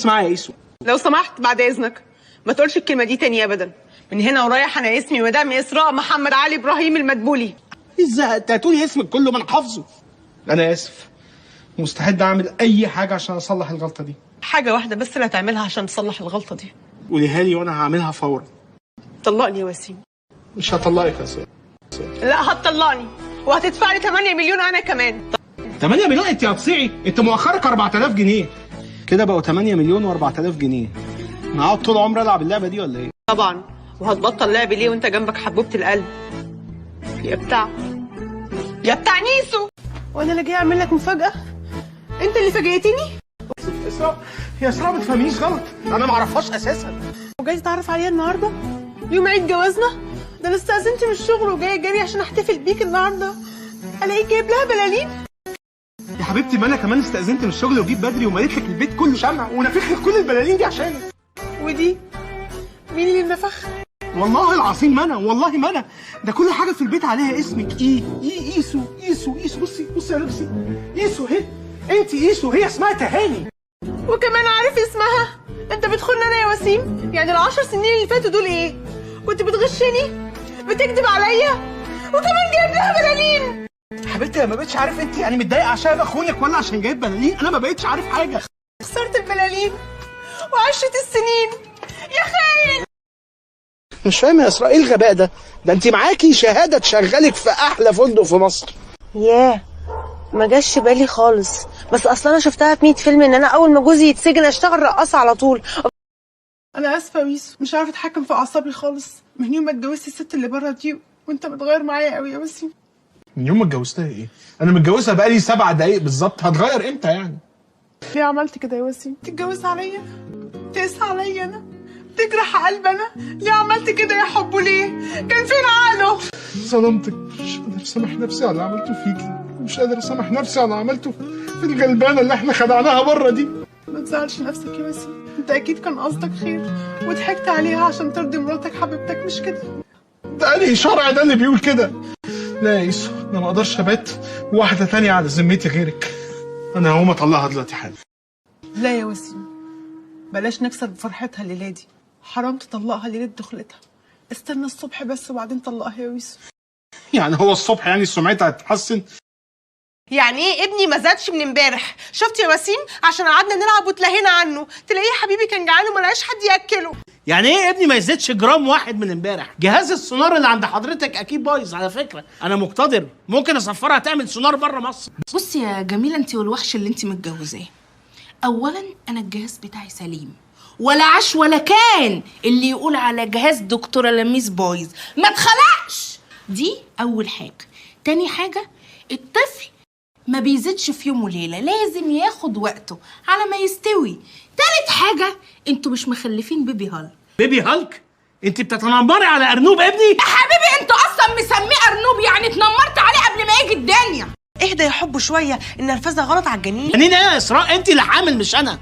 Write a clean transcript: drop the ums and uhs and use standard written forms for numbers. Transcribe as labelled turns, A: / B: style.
A: اسمعي يا ايسو،
B: لو سمحت بعد اذنك ما تقولش الكلمه دي تاني ابدا. من هنا ورايح انا اسمي مدام اسراء محمد علي ابراهيم المدبولي.
A: ازاي انت هتقولي اسمك كله ما انا حافظه؟ انا اسف، مستعد اعمل اي حاجه عشان اصلح الغلطه دي.
B: حاجه واحده بس اللي هتعملها عشان تصلح الغلطه دي.
A: قوليها لي وانا هعملها فورا.
B: طلقني يا وسيم.
A: مش هطلقك يا ساره.
B: لا هتطلقني وهتدفع لي 8 مليون انا كمان.
A: 8 مليون؟ انت هتصيعي؟ انت مؤخرك 4000 جنيه كده بقوا 8 مليون و4000 جنيه. انا هقعد طول عمري العب اللعبه دي ولا ايه؟
B: طبعا، وهتبطل لعب ليه وانت جنبك حبوبه القلب يا بتاع نيسو. وانا اللي جاي اعمل لك مفاجاه؟ انت اللي فاجئتني.
A: اسراء يا اسراء ما تفهميش غلط، انا ما اعرفهاش اساسا.
B: وجاي تتعرف عليا النهارده يوم عيد جوازنا؟ ده انا استأذنت من الشغل وجايه جري عشان احتفل بيك النهارده. الاقيك جايب لها بلالين.
A: يا حبيبتي ما انا كمان استأذنت من الشغل وجيت بدري ومليت لك البيت كله شمع ونفخ لك كل البلالين دي عشانك.
B: ودي مين اللي نفخ؟
A: والله العظيم ما انا، والله ما انا، ده كل حاجه في البيت عليها اسمك. ايسو ايسو ايسو. بصي يا لبسي، ايسو اهي، انت ايسو، هي اسمها تهاني.
B: وكمان عارف اسمها؟ انت بتخون انا يا وسيم؟ يعني ال10 سنين اللي فاتوا دول ايه؟ كنت بتغشني؟ بتكذب عليا؟ وكمان جايب لها بلالين.
A: حبيبتي انا ما بقتش عارف انت يعني متضايقه عشان اخونك ولا عشان جايب بلالين. انا ما بقتش عارف حاجه.
B: خسرت البلالين وعشت السنين يا خاين.
A: مش فاهم يا اسراء ايه الغباء ده؟ ده انت معاكي شهاده تشغلك في احلى فندق في مصر.
C: ياه ما جاش بالي خالص، بس اصلا انا شفتها في 100 فيلم ان انا اول ما جوزي يتسجن اشتغل رقاصه على طول.
B: انا اسفه يا ويسو، مش عارفه اتحكم في اعصابي خالص من يوم ما اتجوزت الست اللي بره دي، وانت متغير معايا قوي يا وسيم.
A: من يوم ما اتجوزتها ايه؟ انا متجوزها بقالي 7 دقايق بالظبط، هتغير امتى يعني؟
B: ليه عملت كده يا وسيم؟ تتجوز عليا؟ تقسى عليا انا؟ تجرح قلب انا؟ ليه عملت كده يا حبه ليه؟ كان فين عقله؟
A: ظلمتك، مش قادر اسامح نفسي على اللي عملته فيكي، مش قادر اسامح نفسي على اللي عملته في الغلبانه اللي احنا خدعناها بره دي.
B: ما تزعلش نفسك يا وسيم، انت اكيد كان قصدك خير وضحكت عليها عشان ترضي مراتك حبيبتك، مش كده؟
A: ده انهي شرع ده اللي بيقول كده؟ لا يا يسو، انا ما اقدرش ابات واحده تانية على ذمتي غيرك. انا هقوم اطلعها دلوقتي حالا.
B: لا يا وسيم، بلاش نكسر بفرحتها الليله دي، حرام تطلقها ليله دخلتها. استنى الصبح بس وبعدين طلقها يا ويسو.
A: يعني هو الصبح يعني سمعتها هتتحسن؟
B: يعني ايه ابني ما زادش من امبارح؟ شفت يا وسيم؟ عشان قعدنا نلعب وتلهينا عنه، تلاقيه حبيبي كان جعان وما لقاش حد ياكله.
D: يعني ايه ابني ما يزيدش جرام واحد من امبارح؟ جهاز السونار اللي عند حضرتك اكيد بايظ على فكره، انا مقتدر ممكن اسفرها تعمل سونار بره مصر.
E: بصي يا جميله، انت والوحش اللي انت متجوزاه، اولا انا الجهاز بتاعي سليم ولا عاش ولا كان اللي يقول على جهاز دكتوره لميس بايظ، ما اتخلقش. دي اول حاجه. تاني حاجه، الطفل ما بيزيدش في يوم وليله، لازم ياخد وقته على ما يستوي. تالت حاجه، انتوا مش مخلفين بيبي هالك.
D: بيبي هالك؟ انت بتتنمري على ارنوب ابني؟
E: يا حبيبي انتوا اصلا مسميه ارنوب، يعني اتنمرت عليه قبل ما يجي الدنيا.
C: اهدى يا حب شويه، النرفزه غلط على الجنين.
D: جنين ايه يا اسراء؟ انت اللي حامل مش انا.